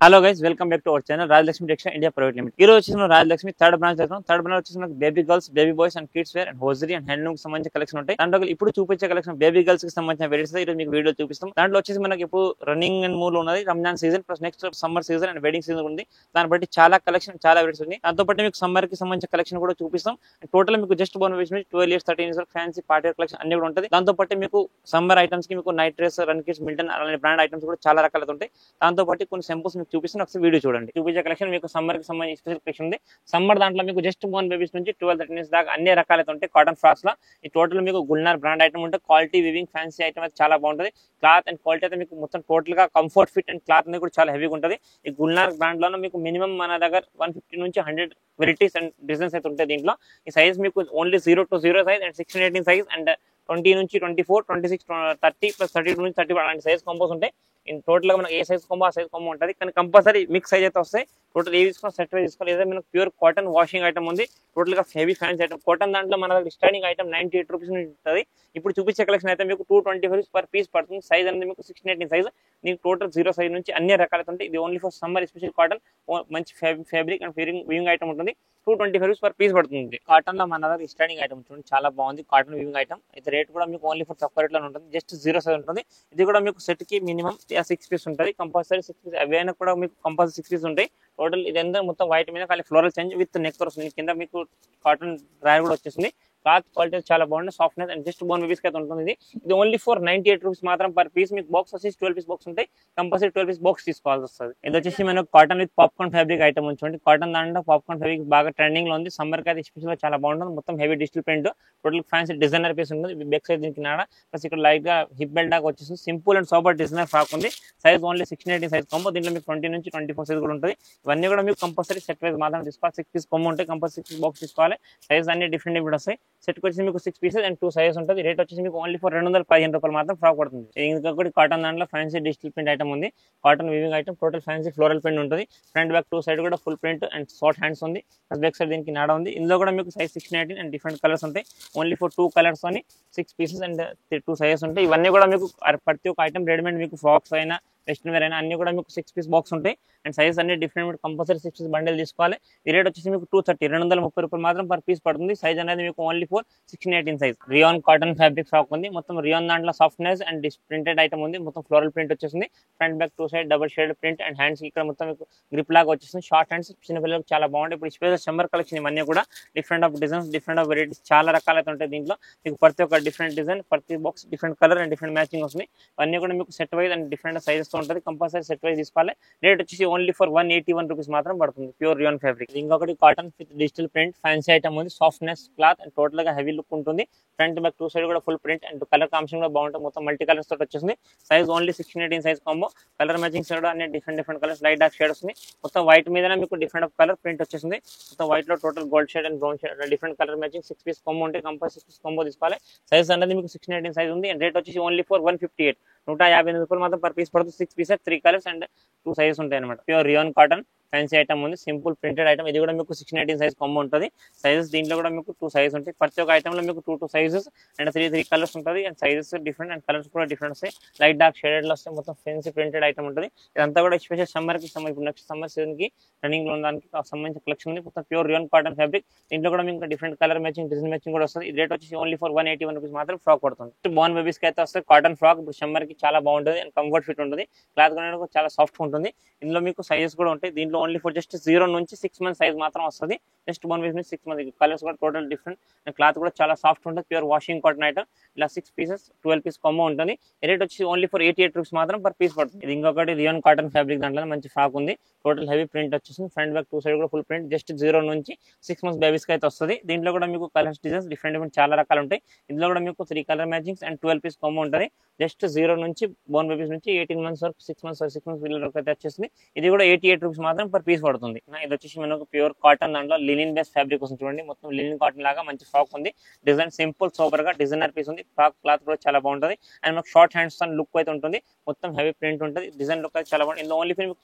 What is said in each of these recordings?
Hello guys, welcome back to our channel Rajalakshmi textile India private limited. ఈ రోజు వచ్చేసి Rajalakshmi third branch చేస్తాం. Third branch వచ్చేసి baby girls, baby boys and kids wear and hosiery and handloom సంబంధించిన collection ఉంటాయి. దాంట్లో ఇప్పుడు చూపించే కలెక్షన్ బేబీ గర్ల్స్ కి సంబంధించిన వెరైటీస్ ఈ రోజు మీకు వీడియో చూపిస్తాం. దాంట్లో వచ్చేసి మనకి ఇప్పుడు రన్నింగ్ అండ్ మూవ్ ఉన్నది Ramzan season plus next summer season and wedding season ఉంది. దాన్ని బట్టి చాలా కలెక్షన్ చాలా వెరైటీస్ ఉంది. దాంతో పాటు మీకు సమ్మర్ కి సంబంధించిన కలెక్షన్ కూడా చూపిస్తాం. టోటల్ మీకు జస్ట్ బోన్ వేసి 12 years 13 years fancy party collection అన్ని కూడా ఉంటుంది. దాంతో పాటు మీకు సమ్మర్ ఐటమ్స్ కి మీకు night dress, run kids, Milton అలాంటి బ్రాండ్ ఐటమ్స్ కూడా చాలా రకాలు ఉంటాయి. దాంతో పాటు కొన్ని సింపుల్స్ మీకు చూపిస్తాను, ఒకసారి వీడియో చూడండి. చూపించే కలెక్షన్ మీకు సమ్మర్ కి సంబంధించి స్పెషల్ కలెక్షన్ ఉంది. సమ్మర్ దాంట్లో మీకు జస్ట్ బోర్న్ బేబీస్ నుంచి 12-13 years దాకా అన్ని రకాలైతే ఉంటాయి. కాటన్ ఫ్రాక్స్ లా ఈ టోటల్ మీకు గుల్నార్ బ్రాండ్ ఐటమ్ ఉంటుంది. క్వాలిటీ వివింగ్ ఫ్యాన్సీ ఐటమ్ అయితే చాలా బాగుంటుంది. క్లాత్ అండ్ క్వాలిటీ అయితే మీకు మొత్తం టోటల్ గా కంఫర్ట్ ఫిట్ అండ్ క్లాత్ అనేది కూడా చాలా హెవీగా ఉంటుంది. ఈ గుల్నార్ బ్రాండ్ లో మీకు మినిమం మన దగ్గర 150 నుంచి 100 వెరైటీస్ అండ్ డిజైన్స్ అయితే ఉంటాయి. దీంట్లో ఈ సైజ్ మీకు only 0 to 0 size and 16-18 size and 20 నుంచి 24, 26, 30 ప్లస్ 32 నుంచి 30 అలాంటి సైజ్ కాంబోస్ ఉంటాయి. ఇన్ టోటల్ గా మనకి ఏ సైజ్ కాంబో ఆ సైజ్ కాంబో ఉంటుంది. కానీ కంపల్సరీ మిక్స్ సైజ్ అయితే వస్తాయి. టోటల్ ఏ తీసుకున్నా సెట్ వైజ్ తీసుకోవాలి. లేదా మనకు ప్యూర్ కాటన్ వాషింగ్ ఐటమ్ ఉంది. టోటల్ గా హెవీ ఫ్యాన్సీ ఐటమ్ కాటన్ దాంట్లో మన దగ్గర స్టార్టింగ్ ఐటమ్ 98 రూపీస్ నుంచి ఉంటుంది. ఇప్పుడు చూపించే కలెక్షన్ అయితే మీకు 225 పర్ పీస్ పడుతుంది. సైజ్ అనేది మీకు 16-18 సైజ్. మీకు టోటల్ 0 సైజ్ నుంచి అన్ని రకాలైతే ఉంటాయి. ఇది only for summer special cotton మంచి ఫ్యాబ్రిక్ అండ్ వివింగ్ ఐటమ్ ఉంటుంది. 225 పర్ పీస్ పడుతుంది. కాటన్ లో మన దగ్గర స్టార్టింగ్ ఐటమ్ చూడండి, చాలా బాగుంది. కాటన్ వివింగ్ ఐటమ్ అయితే రేట్ కూడా మీకు ఓన్లీ ఫర్ తక్కువ రేట్ లో ఉంటుంది. జస్ట్ 0 సైజ్ ఉంటుంది. ఇది కూడా మీకు సెట్ కి మినిమం 6 పీస్ ఉంటుంది. కంపల్సరీ 6 పీస్ అవైనా కూడా మీకు కంపల్సరీ 6 పీస్ ఉంటాయి. టోటల్ ఇదంతా మొత్తం వైట్ మీద ఖాళీ ఫ్లోరల్ చేంజ్ విత్ నెక్ వస్తుంది. కింద మీకు కాటన్ డ్రైర్ కూడా వచ్చేసింది. క్లాత్ క్వాలిటీ చాలా బాగుంది. Softness and just bone babies అయితే ఉంటుంది. ఇది ఓన్లీ ఫర్ 98 రూపీస్ మాత్రం పర్ పీస్. మీకు బాక్స్ వచ్చేసి 12 పీస్ బాక్స్ ఉంటాయి. కంపల్సరీ 12 పీస్ బాక్స్ తీసుకోవాల్సి వస్తుంది. ఇది వచ్చేసి మనకు cotton with popcorn fabric item ఉంచండి. కాటన్ దాంట్లో పాప్కార్న్ ఫ్యాబ్రిక్ బాగా ట్రెండింగ్ లో ఉంది. సమ్మర్ కి అయితే స్పెషల్ గా చాలా బాగుంటుంది. మొత్తం heavy digital print, total fancy designer piece ఉంటుంది. బెక్ సైజ్ దీనికి నాడ ప్లస్ ఇక్కడ లైట్ గా హిప్ బెల్ట్ దాకా వచ్చేసి simple and super designer frock ఉంది. Size only 16-18 size combo. దీంట్లో మీకు 20 నుంచి 24 సైజ్ కూడా ఉంటుంది. ఇవన్నీ కూడా మీకు కంపల్సరీ సెట్ వైజ్ మాత్రం తీసుకోవాలి. 6 పీస్ కొమ్మ ఉంటాయి. కంపల్సరీ 6 బాక్స్ తీసుకోవాలి. సైజ్ అన్ని డిఫరెంట్ వస్తాయి. సెట్ వచ్చేసి మీకు 6 పీసెస్ అండ్ 2 సైజెస్ ఉంటుంది. రేట్ వచ్చేసి మీకు ఓన్లీ ఫర్ 215 రూపాయలు మాత్రం ఫ్రాక్ పడుతుంది. ఇంకొకటి కాటన్ దాంట్లో ఫ్యాన్సీ డిజిటల్ ప్రింట్ ఐటమ్ ఉంది. Cotton weaving item total fancy floral print ఉంటుంది. ఫ్రంట్ బ్యాక్ 2 సైడ్ కూడా full print and short hands ఉంది. బ్యాక్ సైడ్ దీనికి నాడ ఉంది. ఇందులో కూడా మీకు సైజ్ 16-18 అండ్ డిఫరెంట్ కలర్స్ ఉంటాయి. ఓన్లీ ఫర్ 2 కలర్స్ అని 6 పీసెస్ అండ్ 2 సైజెస్ ఉంటాయి. ఇవన్నీ కూడా మీకు ప్రతి ఒక్క ఐటమ్ రెడీమేడ్ మీకు ఫ్రాక్స్ అయినా వెస్టర్న్ వేర్ అయినా అన్ని కూడా మీకు 6 పీస్ బాక్స్ ఉంటాయి. అండ్ సైజ్ అన్ని డిఫరెంట్ కంపల్సరీ 6 పీస్ బండిల్ తీసుకోవాలి. ఈ రేట్ వచ్చేసి మీకు 230 రూపాయలు మాత్రం పర్ పీస్ పడుతుంది. సైజ్ అనేది మీకు only for 16-18 size. Rayon cotton fabric frock ఉంది. మొత్తం రియాన్ దాంట్లో సాఫ్ట్నెస్ అండ్ ప్రింటెడ్ ఐటమ్ ఉంది. మొత్తం ఫ్లోరల్ ప్రింట్ వచ్చేసింది. Front back 2 side double shade print and hands ఇక్కడ మొత్తం మీకు గ్రిప్ లాగా వచ్చేసింది. షార్ట్ హ్యాండ్స్ చిన్న పిల్లలకు చాలా బాగుంటాయి. ఇప్పుడు స్పెషల్ సమ్మర్ కలెక్షన్ ఇవన్నీ కూడా different of designs, different of varieties చాలా రకాలు అయితే ఉంటాయి. దీంట్లో మీకు ప్రతి ఒక్క డిఫరెంట్ డిజైన్, ప్రతి box different colour and different matching వస్తుంది. ఇవన్నీ కూడా మీకు set wise and different sizes తో ఉంటుంది. కంపల్సరీ సెట్ వైజ్ తీసుకోవాలి. రేట్ వచ్చేసి ఓన్లీ ఫర్ 181 రూపీస్ మాత్రం పడుతుంది. Pure rayon fabric. ఇంకొకటి cotton with digital print fancy item ఉంది. సాఫ్ట్నెస్ క్లాత్ అండ్ టోటల్ గా హెవీ లుక్ ఉంటుంది. ఫ్రంట్ బ్యాక్ 2 సైడ్ కూడా full print and colour combination కూడా బాగుంటుంది. మొత్తం మల్టీ కలర్స్ తోటి వచ్చేసింది. Size only 16-18 size combo. Colour matching కూడా అన్ని different colours, light dark shade వస్తుంది. మొత్తం వైట్ మీదనే మీకు డిఫరెంట్ కలర్ ప్రింట్ వచ్చేసింది. మొత్తం వైట్ లో total gold shade and brown shade different colour matching 6 piece combo ఉంటే కంపల్సరీ 6 పీస్ కాంబో తీసుకోవాలి. సైజ్ అనేది మీకు 16-18 సైజ్ ఉంది. అండ్ రేట్ వచ్చేసి ఓన్లీ ఫర్ 158 158 రూపాయలు మాత్రం పర్ పీస్ పడుతుంది. 6 పీసెస్ 3 కలర్స్ అండ్ 2 సైజెస్ ఉంటాయి అనమాట. Pure rayon cotton fancy item ఉంది. Simple printed item. ఇది కూడా మీకు 16-18 సైజ్ కాంబో ఉంటుంది. సైజెస్ దీంట్లో కూడా మీకు 2 సైజెస్ ఉంటాయి. ప్రతి ఒక్క ఐటమ్ లో మీకు 2 సైజెస్ అండ్ 3 కలర్స్ ఉంటుంది. And sizes different and colours కూడా డిఫరెంట్ వస్తాయి. లైట్ డార్క్ షేడెడ్ లో వస్తాయి. మొత్తం ఫ్యాన్సీ ప్రింటెడ్ ఐటమ్ ఉంటుంది. ఇదంతా కూడా స్పెషల్ సమ్మర్ కి ఇప్పుడు నెక్స్ట్ సమ్మర్ సీజన్ కి రన్నింగ్ లో ఉండడానికి సంబంధించిన కలెక్షన్ ఉంది. మొత్తం ప్యూర్ రియాన్ కాటన్ ఫ్యాబ్రిక్. దీంట్లో కూడా మీకు different colour matching, design matching కూడా వస్తుంది. రేట్ వచ్చేసి ఓన్లీ ఫర్ 181 రూపీస్ మాత్రం ఫ్రాక్ పడుతుంది. బోర్న్ బేబీస్ కి అయితే వస్తుంది కాటన్ ఫ్రాక్. ఇప్పుడు సమ్మర్ కి చాలా బాగుంటుంది అండ్ కంఫర్ట్ ఫిట్ ఉంటుంది. క్లాత్ కూడా చాలా సాఫ్ట్ ఉంటుంది. ఇందులో మీకు సైజెస్ కూడా ఉంటాయి. దీంట్లో ఓన్లీ ఫర్ జస్ట్ 0 నుంచి 6 మంత్స్ సైజ్ మాత్రం వస్తుంది. Just bone baby 6 months. Colours కూడా టోటల్ డిఫరెంట్. క్లాత్ కూడా చాలా సాఫ్ట్ ఉంటుంది. Pure washing cotton item. ఇలా 6 పీసెస్ 12 పీస్ కాంబో ఉంటుంది. రేట్ వచ్చి ఓన్లీ ఫర్ 88 రూపీస్ మాత్రం పర్ పీస్ పడుతుంది. ఇది ఇంకొకటి రియాన్ కాటన్ ఫ్యాబ్రిక్. దాంట్లో మంచి ఫ్రాక్ ఉంది. టోటల్ హెవీ ప్రింట్ వచ్చేసింది. ఫ్రంట్ బ్యాక్ 2 సైడ్ కూడా ఫుల్ ప్రింట్. జస్ట్ 0 నుంచి 6 మంత్స్ బేబీస్ కి అయితే వస్తుంది. దీంట్లో కూడా మీకు కలర్స్, డిజైన్స్ డిఫరెంట్ చాలా రకాలు ఉంటాయి. ఇందులో కూడా మీకు 3 colour matchings and 12 piece combo ఉంటుంది. జస్ట్ 0 నుంచి బోన్ బేబీస్ నుంచి 18 మంత్స్ వరకు 6 మంత్స్ పిల్లల వరకు అయితే వచ్చేసింది. ఇది కూడా 88 రూపీస్ మాత్రం పర్ పీస్ పడుతుంది. ఇది వచ్చేసి మనకు ప్యూర్ కాటన్ దాంట్లో లినిన్ బేస్ ఫ్యాబ్రిక్ వస్తుంది. చూడండి మొత్తం లినిన్ కాటన్ లాగా మంచి ఫ్రాక్ ఉంది. డిజైన్ సింపుల్ సూపర్ గా డిజైనర్ పీస్ ఉంది. ఫ్రాక్ క్లాత్ కూడా చాలా బాగుంటుంది. అండ్ మనకు షార్ట్ హ్యాండ్స్ లుక్ అయితే ఉంటుంది. మొత్తం హెవీ ప్రింట్ ఉంటుంది. డిజైన్ లుక్ అయితే చాలా బాగుంటుంది. ఇందులో ఓన్లీ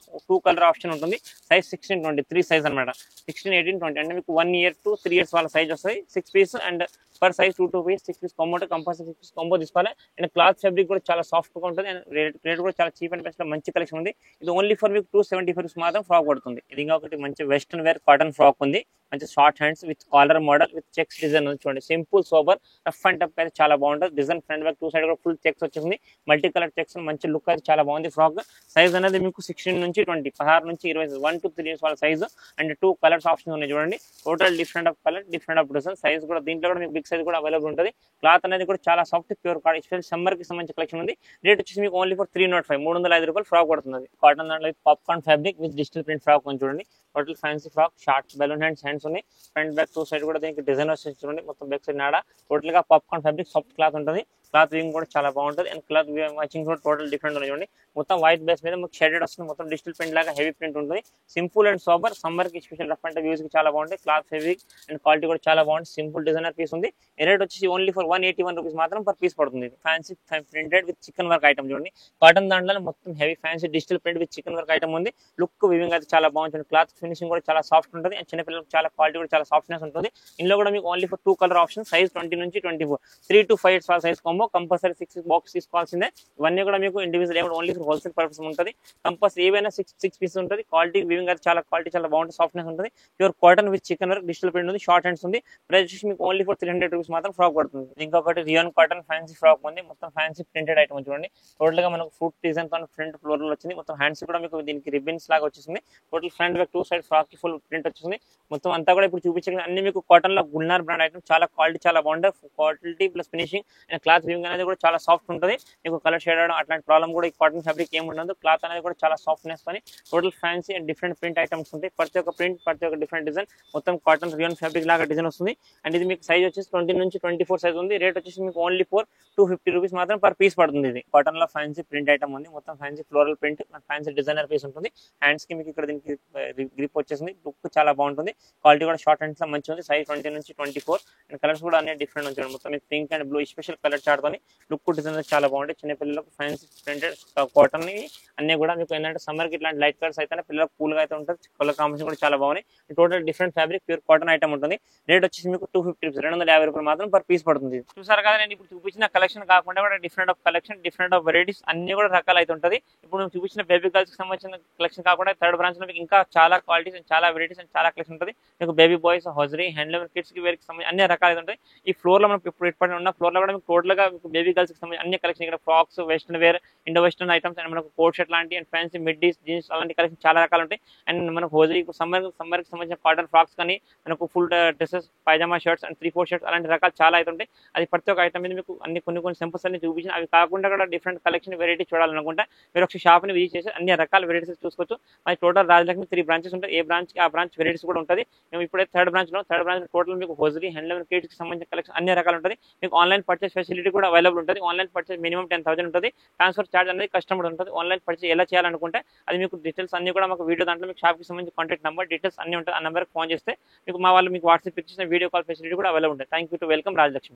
2 కలర్ ఆప్షన్ ఉంటుంది. సైజ్ 16-20 3 సైజ్ అనమాట. 16, 18, 20 అంటే మీకు 1 year to 3 years వాళ్ళ సైజ్ వస్తుంది. 6 piece and per size 2 piece 6 piece combo compulsory 6 piece combo తీసుకోవాలి. అండ్ క్లాత్ ఫ్యాబ్రిక్ కూడా చాలా సాఫ్ట్ గా ఉంటుంది. అండ్ రేట్ కూడా చాలా చీప్ అండ్ బెస్ట్ మంచి కలెక్షన్ ఉంది. ఇది ఓన్లీ ఫర్ మీకు 275 మాత్రం ఫ్రాక్ పడుతుంది. ఇది ఇంకా ఒకటి మంచి వెస్టర్న్ వేర్ కాటన్ ఫ్రాక్ ఉంది. మంచి short hands with collar model with checks design చూడండి. Simple sober rough and tough అయితే చాలా బాగుంటుంది. డిజైన్ ఫ్రంట్ బ్యాక్ 2 సైడ్ కూడా ఫుల్ చెక్స్ వచ్చేసింది. మల్టీ కలర్ చెక్స్ మంచి లుక్ అయితే చాలా బాగుంది. ఫ్రాక్ సైజ్ అనేది మీకు 16 నుంచి 20 16 నుంచి 20 1 to 3 ఇయర్స్ వాళ్ళ సైజ్. అండ్ 2 కలర్స్ ఆప్షన్ ఉన్నాయి చూడండి. Total different of colour different of design. Size కూడా దీంట్లో కూడా మీకు బిగ్ సైజ్ కూడా అవైలబుల్ ఉంటుంది. క్లాత్ అనేది కూడా చాలా soft pure cotton special summer కి సంబంధించిన కలెక్షన్ ఉంది. రేట్ వచ్చేసి మీకు ఓన్లీ ఫర్ 305 305 ఫ్రాక్ పడుతుంది. కాటన్ దాంట్లో popcorn fabric with digital print frock ఉంది చూడండి. Total fancy frock short balloon hands ఉన్నాయి. ఫ్రంట్ బ్యాక్ 2 సైడ్ కూడా దీనికి డిజైన్ వచ్చేసి చూడండి. మొత్తం బ్యాక్ సైడ్ నాడా టోటల్ గా పాప్కార్న్ ఫ్యాబ్రిక్ సాఫ్ట్ క్లాత్ ఉంటుంది. క్లాత్ వింగ్ కూడా చాలా బాగుంటుంది. అండ్ క్లాత్ మ్యాచింగ్ కూడా టోటల్ డిఫరెంట్ ఉంది చూడండి. మొత్తం వైట్ బేస్ మీద మీకు షేడెడ్ వస్తుంది. మొత్తం డిజిటల్ ప్రింట్ లాగా హెవీ ప్రింట్ ఉంటుంది. సింపుల్ అండ్ సోబర్ సమ్మర్ కి స్పెషల్ రఫ్ అండ్ యూజ్ కి చాలా బాగుంటుంది. క్లాత్ హెవీ అండ్ క్వాలిటీ కూడా చాలా బాగుంటుంది. సింపుల్ డిజైనర్ పీస్ ఉంది. రేట్ వచ్చేసి ఓన్లీ ఫర్ 181 రూపీస్ మాత్రం పర్ పీస్ పడుతుంది. Fancy printed with chicken work item చూడండి. కాటన్ దాంట్లో మొత్తం heavy fancy digital print with chicken work item ఉంది. లుక్ వివింగ్ అయితే చాలా బాగుంటుంది. క్లాత్ ఫినిషింగ్ కూడా చాలా సాఫ్ట్ ఉంటుంది. అండ్ చిన్నపిల్లలకు చాలా క్వాలిటీ కూడా చాలా సాఫ్ట్నెస్ ఉంటుంది. ఇందులో కూడా మీకు only for 2 colour option size 20 నుంచి 24 3 to 5 size combo compulsory 6 box తీసుకోవాల్సిందే. ఇవన్నీ కూడా మీకు ఇండివిజువల్ ఏమైనా ఓన్లీ ఫర్ హోల్సేల్ పర్పస్ ఉంటుంది. కంపల్సరీ ఏవైనా 6 పీస్ ఉంటుంది. క్వాలిటీ వివింగ్ అయితే చాలా క్వాలిటీ చాలా బాగుంటుంది. సాఫ్ట్నెస్ ఉంటుంది. Pure cotton with chicken work digital print ఉంది. షార్ట్ హ్యాండ్స్ ఉంది. ప్రైస్ మీకు ఓన్లీ ఫర్ 300 రూపీస్ మాత్రం ఫ్రాక్ పడుతుంది. ఇంకొకటి రియాన్ కాటన్ ఫ్యాన్సీ ఫ్రాక్ ఉంది. మొత్తం ఫ్యాన్సీ ప్రింటెడ్ ఐటమ్ చూడండి. టోటల్ గా మనకు ఫుట్ డిజైన్ తో ఫ్రంట్ ఫ్లోర్ లో వచ్చింది. మొత్తం హ్యాండ్స్ కూడా మీకు దీనికి రిబ్బన్స్ లాగా వచ్చేసింది. Total front back 2 side frock కి ఫుల్ ప్రింట్ వచ్చింది. మొత్తం అంతా కూడా ఇప్పుడు చూపించే అన్ని మీకు కాటన్ లో గుల్నార్ బ్రాండ్ ఐటమ్ చాలా క్వాలిటీ చాలా బాగుంటుంది. Quality plus finishing and cloth weaving అనేది కూడా చాలా సాఫ్ట్ ఉంటుంది. మీకు కలర్ షేడ్ అవడం అట్లాంటి ప్రాబ్లం కూడా ఈ కాటన్ ఫ్యాబ్రిక్ ఏమి ఉండదు. క్లాత్ అనేది కూడా చాలా సాఫ్ట్నెస్ తో total fancy and different print items ఉంటాయి. ప్రతి ఒక్క ప్రింట్ ప్రతి ఒక్క డిఫరెంట్ డిజైన్ మొత్తం కాటన్ రియాన్ ఫ్యాబ్రిక్ లాగా డిజైన్ వస్తుంది. అండ్ ఇది మీకు సైజ్ వచ్చేసి 20 నుంచి 24 సైజ్ ఉంది. రేట్ వచ్చేసి మీకు ఓన్లీ ఫర్ 250 రూపీస్ మాత్రం పర్ పీస్ పడుతుంది. ఇది కాటన్ లో ఫ్యాన్సీ ప్రింట్ ఐటమ్ ఉంది. మొత్తం fancy floral print fancy designer piece ఉంటుంది. హ్యాండ్స్ కి మీకు ఇక్కడ దీనికి గ్రిప్ వచ్చేసింది. లుక్ చాలా బాగుంటుంది. క్వాలిటీ కూడా షార్ట్ హ్యాండ్స్ లో మంచిగా ఉంది. సైజ్ 20 నుంచి 24 అండ్ కలర్స్ కూడా అన్ని డిఫరెంట్ ఉంటుంది. మొత్తం మీకు pink and blue special colour chart తోని లుక్ డిజైన్ చాలా బాగుంటుంది. చిన్న పిల్లలకు ఫ్యాన్సీ ప్రింటెడ్ కాటన్ అన్ని కూడా మీకు ఏంటంటే సమ్మర్ కి ఇట్లాంటి లైట్ కలర్స్ అయితే పిల్లలకు కూల్ గా అయితే ఉంటుంది. కలర్ కాంబినేషన్ కూడా చాలా బాగుంది. Total different fabric pure cotton item ఉంటుంది. రేట్ వచ్చేసి మీకు 250 రూపీస్ 250 రూపాయలు మాత్రం పర్ పీస్ పడుతుంది. చూసారు కదా నేను ఇప్పుడు చూపించిన కలెక్షన్ కాకుండా కూడా different of collection different of varieties అన్ని కూడా రకాలు అయితే ఉంటుంది. ఇప్పుడు మేము చూపించిన బేబీ గర్ల్స్ కి సంబంధించిన కలెక్షన్ కాకుండా థర్డ్ బ్రాంచ్ లో మీకు ఇంకా చాలా క్వాలిటీస్ అండ్ చాలా వెరైటీస్ అండ్ చాలా కలెక్షన్ ఉంటుంది. మీకు baby boys hosiery handloom kids కి వేర్ కి సంబంధించి అన్ని రకాలు అయితే ఉంటాయి. ఈ ఫ్లోర్ లో మనం ఇప్పుడు ఇప్పటి ఉన్న ఫ్లోర్ లో కూడా మీకు టోటల్ గా బేబీ గర్ల్స్ కి సంబంధించి అన్ని కలెక్షన్ ఇక్కడ frocks western wear Indo western items and మనకు కోట్ షర్ట్ లాంటి అండ్ ఫ్యాన్సీ మిడ్డీస్ జీన్స్ అలాంటి కలెక్షన్ చాలా రకాలు ఉంటాయి. అండ్ మనకు హోజరీ సమ్మర్ కి సంబంధించిన కాటన్ ఫ్రాక్స్ కానీ మనకు full dresses pyjama shirts and 3-4 shirts అలాంటి రకాలు చాలా అయితే ఉంటాయి. అది ప్రతి ఒక్క ఐటమ్ మీద మీకు కొన్ని సింపుల్స్ అన్ని చూపించిన అవి కాకుండా కూడా డిఫరెంట్ కలెక్షన్ వెరైటీ చూడాలనుకుంటే మీరు ఒక షాప్ ని విజిట్ చేసి అన్ని రకాల వెరైటీస్ చూసుకోవచ్చు. అది టోటల్ రాజలక్ష్మి 3 బ్రాంచెస్ ఉంటాయి. ఏ బ్రాంచ్ కి ఆ బ్రాంచ్ వెరైటీస్ కూడా ఉంటుంది. మేము ఇప్పుడే థర్డ్ బ్రాంచ్ టోటల్ మీకు హోజరీ హ్యాండ్లూమ్ కిడ్స్ కి సంబంధించిన కలెక్షన్ అన్ని రకాలు ఉంటుంది. మీకు ఆన్లైన్ పర్చేస్ ఫెసిలిటీ కూడా అవైలబుల్ ఉంటుంది. ఆన్లైన్ పర్చేస్ మినిమం 10,000 ఉంటుంది. ట్రాన్స్ఫర్ చార్జ్ అనేది కస్టమర్ ఉంటుంది. ఆన్లైన్ పర్చేస్ ఎలా చేయాలనుకుంటే అది మీకు డీటెయిల్స్ అన్ని కూడా మాకు వీడియో దాంట్లో మీకు షాప్ కి సంబంధించి కాంటాక్ట్ నెంబర్ డీటెయిల్స్ అన్ని ఉంటాయి. ఆ నెంబర్కి ఫోన్ చేస్తే మీకు మా వాళ్ళు మీకు వాట్సాప్ ఇచ్చిన వీడియో కాల్ ఫెసిలిటీ కూడా అవైలబుల్ ఉంటుంది. Thank you to welcome Rajalakshmi.